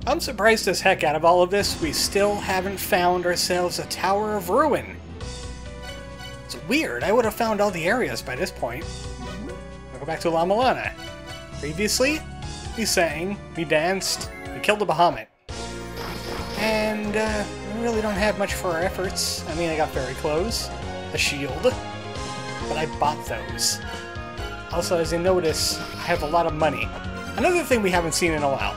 I'm surprised as heck out of all of this, we still haven't found ourselves a Tower of Ruin. It's weird, I would have found all the areas by this point. I'll go back to La Mulana. Previously, we sang, we danced, we killed a Bahamut. And, we really don't have much for our efforts. I mean, I got fairy clothes, a shield, but I bought those. Also, as you notice, I have a lot of money. Another thing we haven't seen in a while.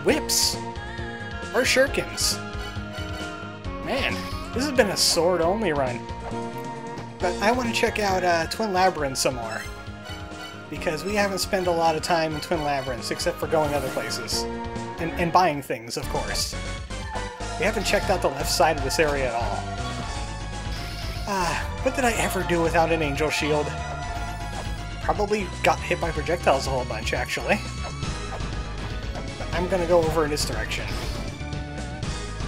Whips! Or shurikens. Man, this has been a sword-only run. But I want to check out Twin Labyrinth some more. Because we haven't spent a lot of time in Twin Labyrinths, except for going other places. And buying things, of course. We haven't checked out the left side of this area at all. What did I ever do without an angel shield? Probably got hit by projectiles a whole bunch, actually. But I'm gonna go over in this direction.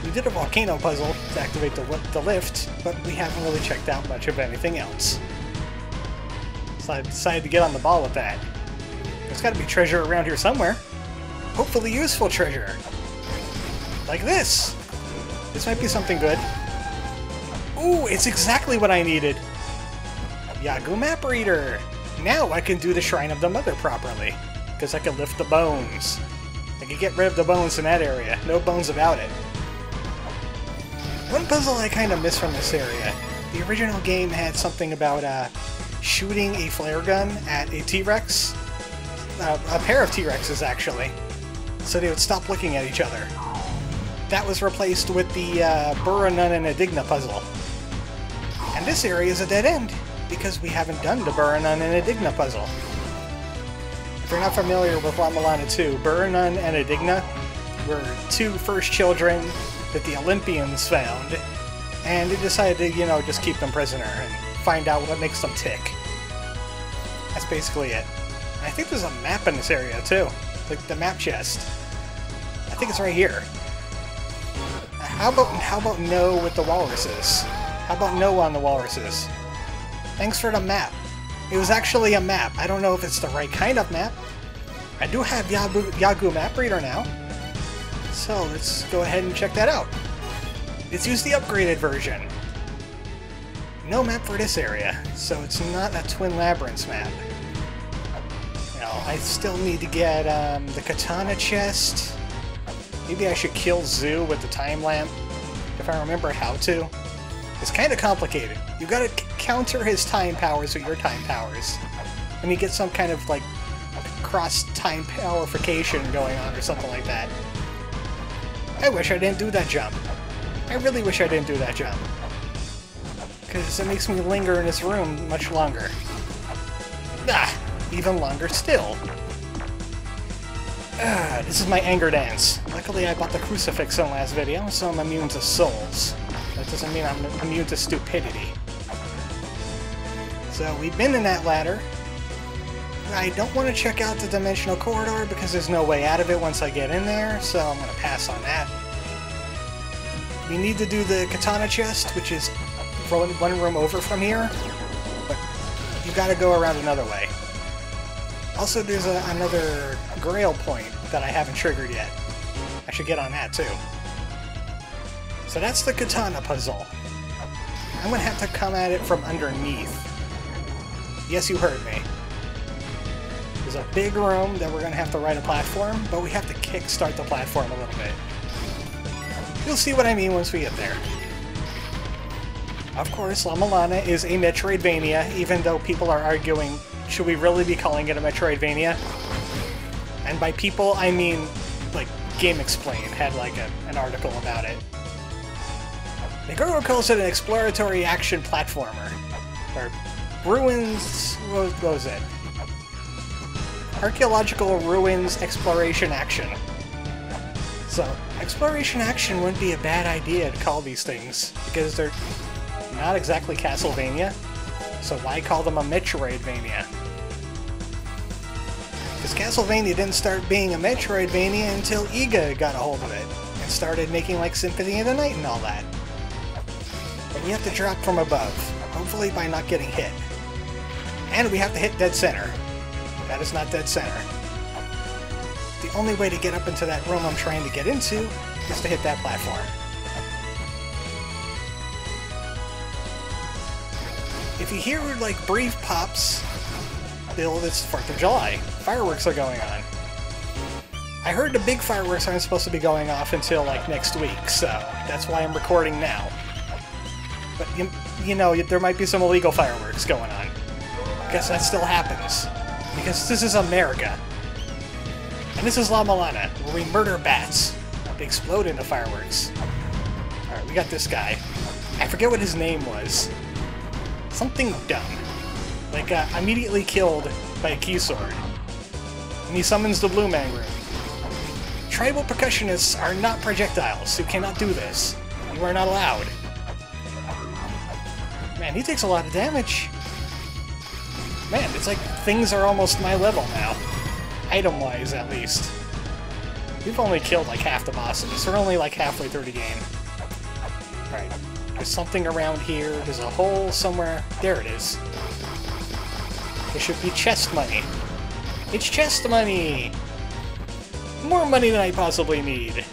We did a volcano puzzle to activate the lift, but we haven't really checked out much of anything else. So I decided to get on the ball with that. There's gotta be treasure around here somewhere. Hopefully useful treasure. Like this! This might be something good. Ooh, it's exactly what I needed! Yagu Map Reader! Now I can do the Shrine of the Mother properly, because I can lift the bones. I can get rid of the bones in that area. No bones about it. One puzzle I kind of miss from this area. The original game had something about shooting a flare gun at a T-Rex. A pair of T-Rexes, actually. So they would stop looking at each other. That was replaced with the Burra Nun and Edigna puzzle. And this area is a dead end, because we haven't done the Burra Nun and Edigna puzzle. If you're not familiar with La Mulana 2, Burra Nun and Edigna were two first children that the Olympians found, and they decided to, you know, just keep them prisoner and find out what makes them tick. That's basically it. And I think there's a map in this area, too. Like the map chest. I think it's right here. How about no with the walruses? How about no on the walruses? Thanks for the map. It was actually a map. I don't know if it's the right kind of map. I do have Yagu Map Reader now. So let's go ahead and check that out. Let's use the upgraded version. No map for this area, so it's not a Twin Labyrinths map. Now, I still need to get the katana chest. Maybe I should kill Zoo with the time lamp, if I remember how to. It's kind of complicated. You gotta counter his time powers with your time powers. And you get some kind of, like, cross-time powerification going on or something like that. I wish I didn't do that jump. I really wish I didn't do that jump. Because it makes me linger in this room much longer. Ah! Even longer still. This is my anger dance. Luckily I bought the crucifix in the last video, so I'm immune to souls. That doesn't mean I'm immune to stupidity. So we've been in that ladder. I don't want to check out the dimensional corridor because there's no way out of it once I get in there, so I'm going to pass on that. We need to do the katana chest, which is one room over from here, but you got to go around another way. Also, there's another grail point that I haven't triggered yet. I should get on that too. So that's the katana puzzle. I'm going to have to come at it from underneath. Yes, you heard me. There's a big room that we're going to have to ride a platform, but we have to kickstart the platform a little bit. You'll see what I mean once we get there. Of course, La Mulana is a Metroidvania, even though people are arguing, should we really be calling it a Metroidvania? And by people, I mean, like, Game Explain had, like, an article about it. Nigoro calls it an exploratory action platformer. Or ruins... what was it? Archaeological ruins exploration action. So, exploration action wouldn't be a bad idea to call these things, because they're not exactly Castlevania, so why call them a Metroidvania? Because Castlevania didn't start being a Metroidvania until Iga got a hold of it, and started making like Symphony of the Night and all that. And we have to drop from above, hopefully by not getting hit. And we have to hit dead center. That is not dead center. the only way to get up into that room I'm trying to get into is to hit that platform. If you hear, like, brief pops, Bill, it's 4th of July. Fireworks are going on. I heard the big fireworks aren't supposed to be going off until, like, next week, so that's why I'm recording now. But, you know, there might be some illegal fireworks going on. I guess that still happens. Because this is America. And this is La Mulana, where we murder bats. They explode into fireworks. Alright, we got this guy. I forget what his name was. Something dumb. Like, immediately killed by a key sword. And he summons the Blue Man Group. Tribal percussionists are not projectiles. You cannot do this. You are not allowed. Man, he takes a lot of damage. Man, it's like things are almost my level now. Item-wise, at least. We've only killed like half the bosses. We're only like halfway through the game. Alright. There's something around here. There's a hole somewhere. There it is. There should be chest money. It's chest money! More money than I possibly need.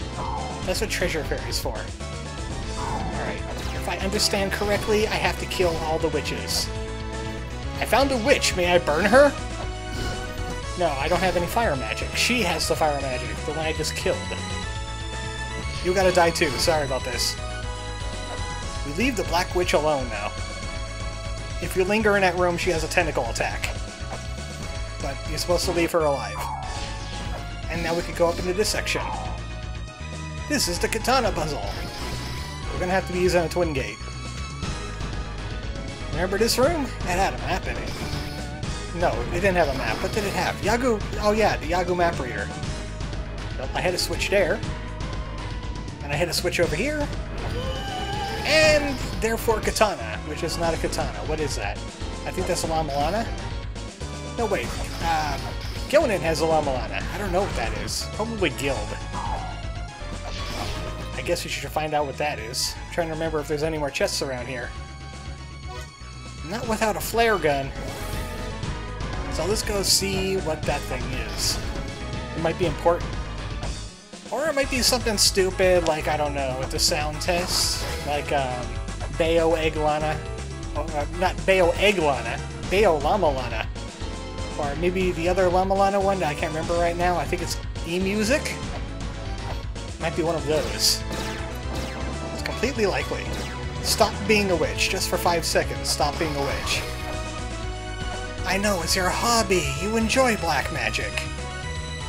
That's what Treasure Fair is for. Alright. If I understand correctly, I have to kill all the witches. I found a witch. May I burn her? No, I don't have any fire magic. She has the fire magic, the one I just killed. You gotta die too. Sorry about this. We leave the Black Witch alone now. If you linger in that room, she has a tentacle attack. But you're supposed to leave her alive. And now we can go up into this section. This is the katana puzzle. We're gonna have to be using a twin gate. Remember this room? It had a map in it. No, it didn't have a map. What did it have? Yagu... Oh yeah, the Yagu map reader. Well, I had a switch there. And I had a switch over here. And therefore katana, which is not a katana. What is that? I think that's a La Mulana? No, wait. Gillinan has a La Mulana. I don't know what that is. Probably Guild. I guess we should find out what that is. I'm trying to remember if there's any more chests around here. Not without a flare gun. So let's go see what that thing is. It might be important. Or it might be something stupid, like, I don't know, with the sound test. Like, Bayo Egglana. Oh, not Bayo Egglana. Bayo La Mulana. Or maybe the other La Mulana one that I can't remember right now. I think it's E-Music? Might be one of those. It's completely likely. Stop being a witch, just for 5 seconds. Stop being a witch. I know, it's your hobby. You enjoy black magic.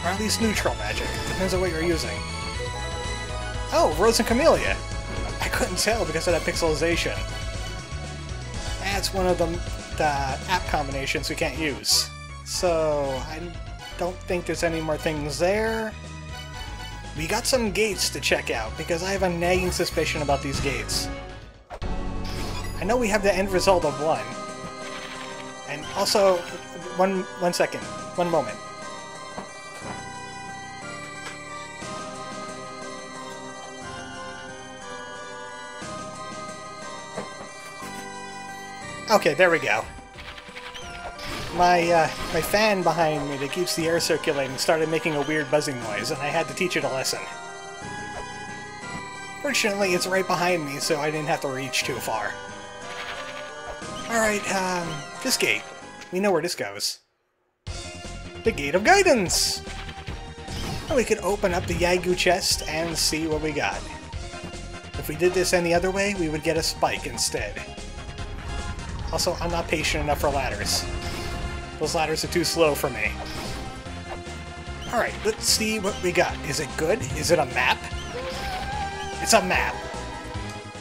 Or at least neutral magic. Depends on what you're using. Oh, Rose and Camellia. I couldn't tell because of that pixelization. That's one of the app combinations we can't use. So, I don't think there's any more things there. We got some gates to check out, because I have a nagging suspicion about these gates. I know we have the end result of one. And also, one second. One moment. Okay, there we go. My fan behind me that keeps the air circulating started making a weird buzzing noise, and I had to teach it a lesson. Fortunately, it's right behind me, so I didn't have to reach too far. Alright, this gate. We know where this goes. The Gate of Guidance! And we could open up the Yagu chest and see what we got. If we did this any other way, we would get a spike instead. Also, I'm not patient enough for ladders. Those ladders are too slow for me. Alright, let's see what we got. Is it good? Is it a map? It's a map!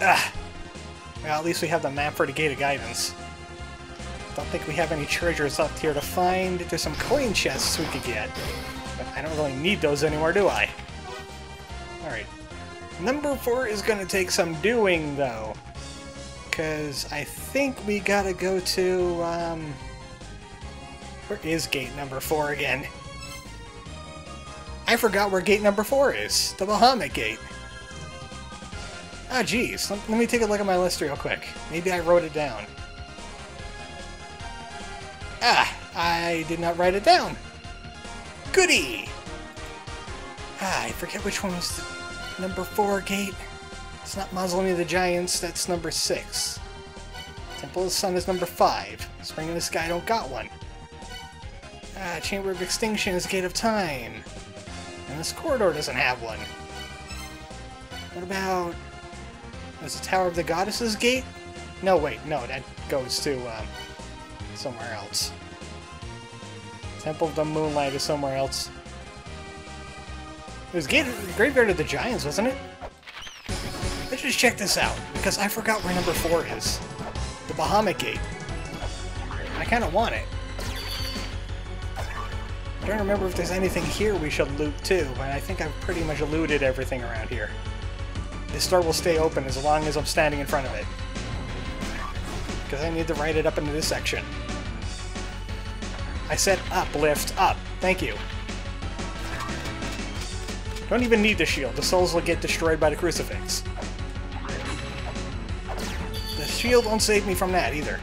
Ugh. Well, at least we have the map for the Gate of Guidance. Don't think we have any treasures up here to find. There's some coin chests we could get. But I don't really need those anymore, do I? Alright. Number 4 is gonna take some doing, though. Because I think we gotta go to, where is gate number 4 again? I forgot where gate number 4 is. The Bahamut Gate. Ah, geez. Let me take a look at my list real quick. Maybe I wrote it down. Ah, I did not write it down. Goody! Ah, I forget which one was the number 4 gate. It's not Mausoleum of the Giants, that's number 6. Temple of the Sun is number 5. Spring in the Sky don't got one. Ah, Chamber of Extinction is Gate of Time. And this corridor doesn't have one. What about... is the Tower of the Goddesses gate? No, wait, no, that goes to, somewhere else. Temple of the Moonlight is somewhere else. It was Graveyard of the Giants, wasn't it? Let's just check this out, because I forgot where number 4 is. The Bahamut Gate. I kind of want it. I don't remember if there's anything here we should loot too, and I think I've pretty much looted everything around here. This door will stay open as long as I'm standing in front of it. Because I need to ride it up into this section. I said uplift, up. Thank you. Don't even need the shield. The souls will get destroyed by the crucifix. The shield won't save me from that either.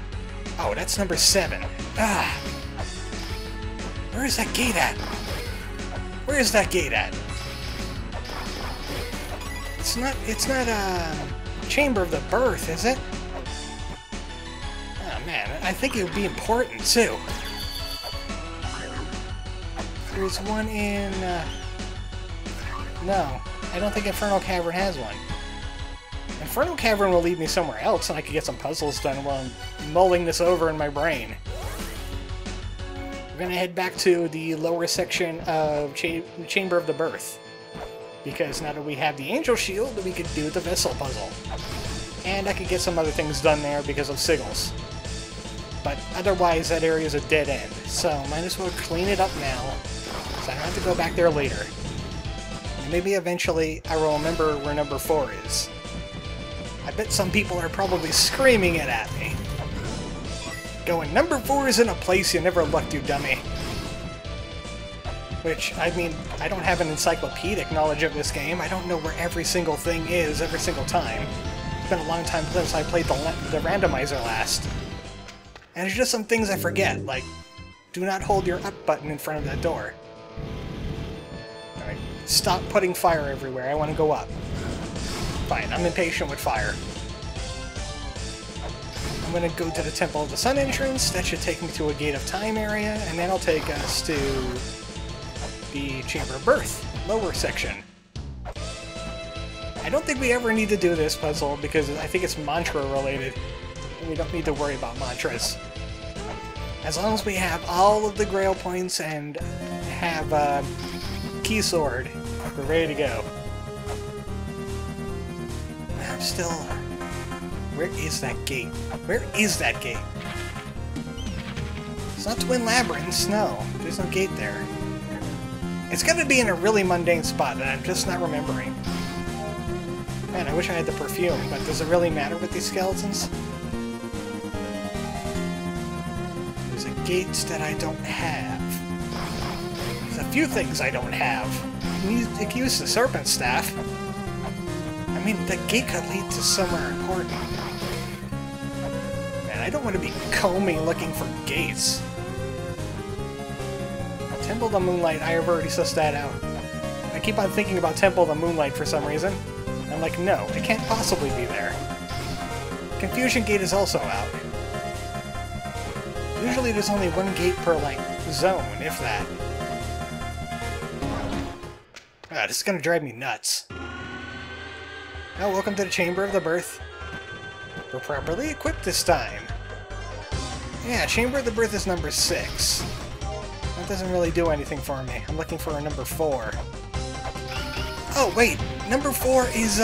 Oh, that's number 7. Ah! Where is that gate at? Where is that gate at? It's not Chamber of the Birth, is it? Oh man, I think it would be important too. There's one in, no, I don't think Infernal Cavern has one. Infernal Cavern will lead me somewhere else and I could get some puzzles done while I'm mulling this over in my brain. We're gonna head back to the lower section of Chamber of the Birth. Because now that we have the Angel Shield, we could do the Vessel puzzle. And I could get some other things done there because of sigils. But otherwise, that area is a dead end. So, might as well clean it up now, so I don't have to go back there later. And maybe eventually I will remember where number 4 is. I bet some people are probably screaming it at me. Going, number 4 is in a place you never looked, you dummy. Which, I mean, I don't have an encyclopedic knowledge of this game. I don't know where every single thing is every single time. It's been a long time since I played the randomizer last. And there's just some things I forget, like, do not hold your up button in front of that door. Alright, stop putting fire everywhere, I want to go up. Fine, I'm impatient with fire. I'm gonna go to the Temple of the Sun entrance, that should take me to a Gate of Time area, and then I'll take us to the Chamber of Birth, lower section. I don't think we ever need to do this puzzle because I think it's mantra related. And we don't need to worry about mantras. As long as we have all of the Grail points and have Key Sword, we're ready to go. I'm still... Where is that gate? Where is that gate? It's not Twin Labyrinths, no. There's no gate there. It's gonna be in a really mundane spot that I'm just not remembering. Man, I wish I had the perfume, but does it really matter with these skeletons? There's a gate that I don't have. There's a few things I don't have. I can use the Serpent Staff. I mean, the gate could lead to somewhere important. Man, I don't want to be combing looking for gates. Temple of the Moonlight, I have already sussed that out. I keep on thinking about Temple of the Moonlight for some reason. I'm like, no, it can't possibly be there. Confusion Gate is also out. Usually there's only one gate per, like, zone, if that. Ah, this is gonna drive me nuts. Oh, welcome to the Chamber of the Birth. We're properly equipped this time. Yeah, Chamber of the Birth is number 6. That doesn't really do anything for me. I'm looking for a number 4. Oh, wait! Number 4 is,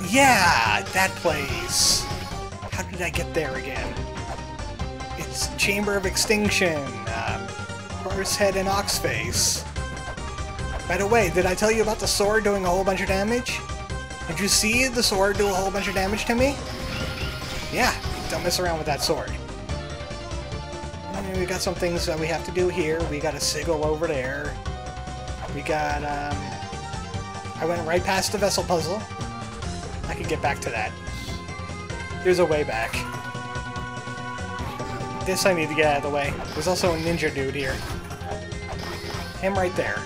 yeah! That place! How did I get there again? It's Chamber of Extinction, Horsehead and Oxface. By the way, did I tell you about the sword doing a whole bunch of damage? Did you see the sword do a whole bunch of damage to me? Yeah, don't mess around with that sword. And we got some things that we have to do here. We got a sigil over there. We got, I went right past the vessel puzzle. I can get back to that. There's a way back. This I need to get out of the way. There's also a ninja dude here. Him right there.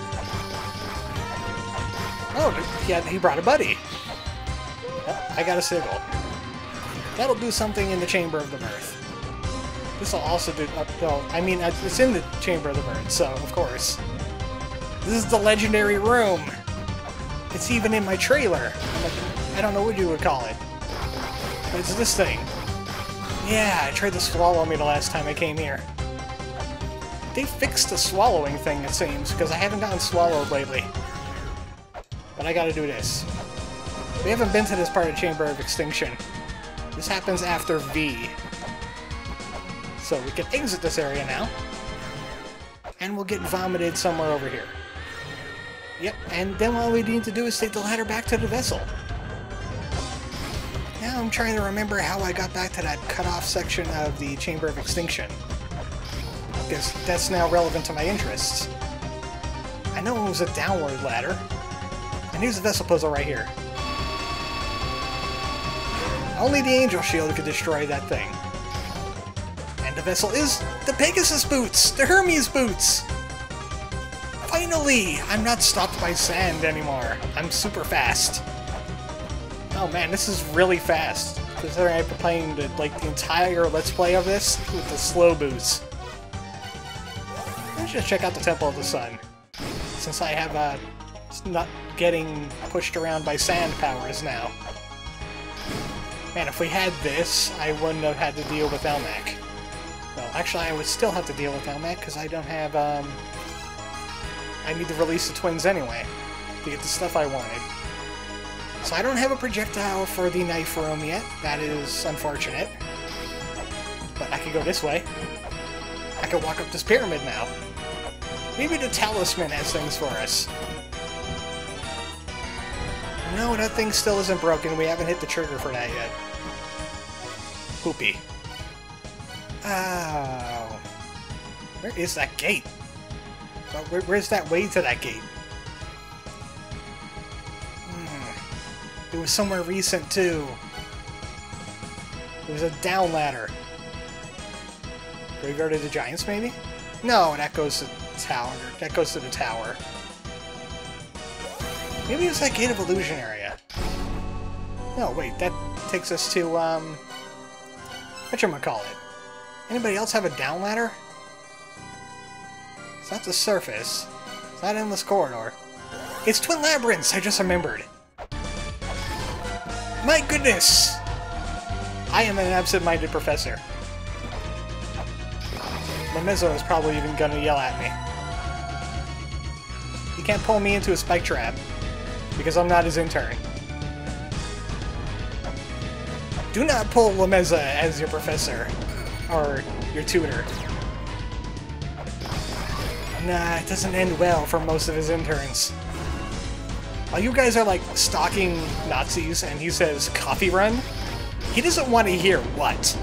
Oh, he brought a buddy. Oh, I got a sigil. That'll do something in the Chamber of the Mirth. This will also do... well, I mean, it's in the Chamber of the Mirth, so, of course. This is the legendary room. It's even in my trailer. I don't know what you would call it. But it's this thing. Yeah, I tried to swallow me the last time I came here. They fixed the swallowing thing, it seems, because I haven't gotten swallowed lately. But I gotta do this. We haven't been to this part of Chamber of Extinction. This happens after V. So we can exit this area now. And we'll get vomited somewhere over here. Yep, and then all we need to do is take the ladder back to the vessel. Now I'm trying to remember how I got back to that cut-off section of the Chamber of Extinction. Because that's now relevant to my interests. I know it was a downward ladder. And here's the vessel puzzle right here. Only the Angel Shield could destroy that thing. And the vessel is the Pegasus boots! The Hermes boots! Finally! I'm not stopped by sand anymore. I'm super fast. Oh man, this is really fast. Considering I've been playing the entire Let's Play of this with the slow boots. Let's just check out the Temple of the Sun. Since I have not getting pushed around by sand powers now. Man, if we had this, I wouldn't have had to deal with Elmac. Well, actually, I would still have to deal with Elmac, because I don't have, I need to release the twins anyway, to get the stuff I wanted. So I don't have a projectile for the knife room yet. That is unfortunate. But I can go this way. I can walk up this pyramid now. Maybe the talisman has things for us. No, that thing still isn't broken. We haven't hit the trigger for that yet. Poopy. Oh. Where is that gate? Where's that way to that gate? It was somewhere recent, too. It was a down ladder. Graveyard of the Giants, maybe? No, that goes to the tower. That goes to the tower. Maybe it's that Gate of Illusion area. No, wait, that takes us to, whatchamacallit? Anybody else have a down ladder? It's not the surface. It's not Endless Corridor. It's Twin Labyrinths, I just remembered. My goodness! I am an absent-minded professor. Lamezzo is probably even gonna yell at me. He can't pull me into a spike trap. Because I'm not his intern. Do not pull Lamezza as your professor. Or your tutor. Nah, it doesn't end well for most of his interns. While you guys are like stalking Nazis and he says coffee run, he doesn't want to hear what?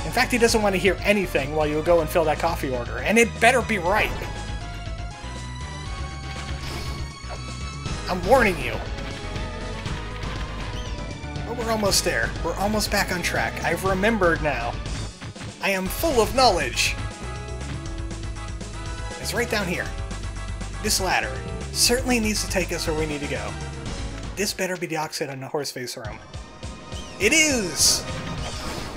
In fact, he doesn't want to hear anything while you go and fill that coffee order. And it better be right. I'm warning you. But we're almost there. We're almost back on track. I've remembered now. I am full of knowledge. It's right down here. This ladder certainly needs to take us where we need to go. This better be the Oxide in the Horseface room. It is!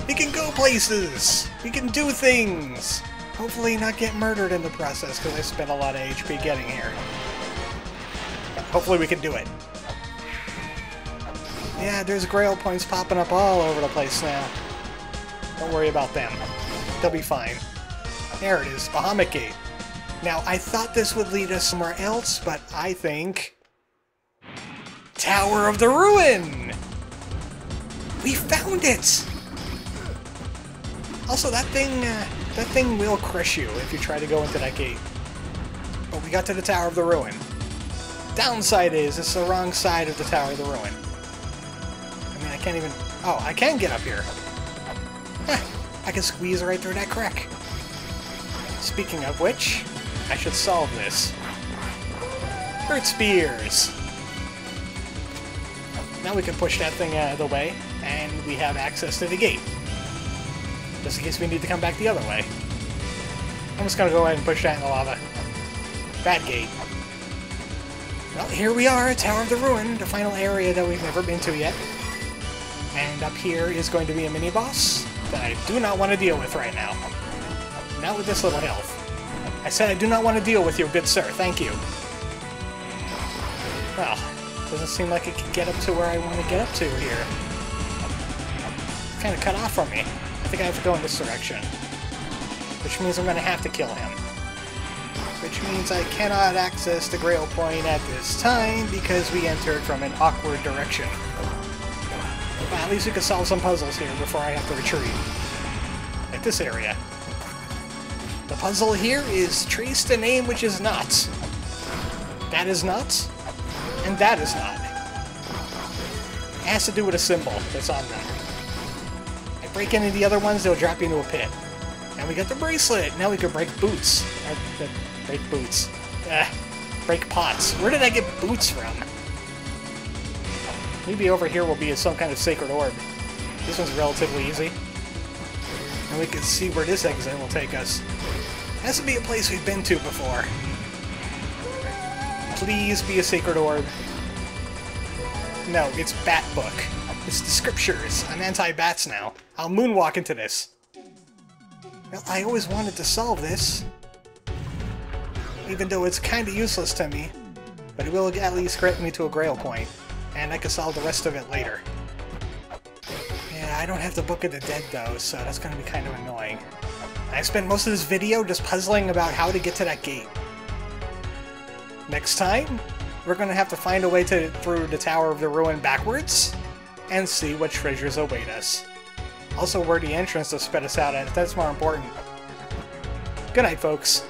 We can go places! We can do things! Hopefully not get murdered in the process, because I spent a lot of HP getting here. Hopefully we can do it. Yeah, there's grail points popping up all over the place now. Don't worry about them. They'll be fine. There it is, Bahamut Gate. Now, I thought this would lead us somewhere else, but I think... Tower of the Ruin! We found it! Also, that thing will crush you if you try to go into that gate. But we got to the Tower of the Ruin. Downside is, it's the wrong side of the Tower of the Ruin. I mean, I can't even... Oh, I can get up here. Heh, I can squeeze right through that crack. Speaking of which, I should solve this. Earth Spears! Now we can push that thing out of the way, and we have access to the gate. Just in case we need to come back the other way. I'm just gonna go ahead and push that in the lava. Bad gate. Well, here we are, Tower of the Ruin, the final area that we've never been to yet. And up here is going to be a mini-boss that I do not want to deal with right now. Not with this little health. I said I do not want to deal with you, good sir. Thank you. Well, doesn't seem like it can get up to where I want to get up to here. It's kind of cut off from me. I think I have to go in this direction. Which means I'm going to have to kill him. Which means I cannot access the Grail Point at this time because we entered from an awkward direction. But at least we can solve some puzzles here before I have to retreat. Like this area. The puzzle here is trace the name which is not. That is not, and that is not. It has to do with a symbol that's on them. I break any of the other ones, they'll drop you into a pit. And we got the bracelet! Now we can break boots. Break boots. Break pots. Where did I get boots from? Maybe over here will be some kind of sacred orb. This one's relatively easy. And we can see where this exit will take us. It has to be a place we've been to before. Please be a sacred orb. No, it's Bat Book. It's the scriptures. I'm anti-bats now. I'll moonwalk into this. Well, I always wanted to solve this. Even though it's kinda useless to me. But it will at least grant me to a Grail Point. And I can solve the rest of it later. Yeah, I don't have the Book of the Dead though, so that's gonna be kind of annoying. I spent most of this video just puzzling about how to get to that gate. Next time, we're gonna have to find a way through the Tower of the Ruin backwards, and see what treasures await us. Also, where the entrance to spit us out at, that's more important. Good night, folks.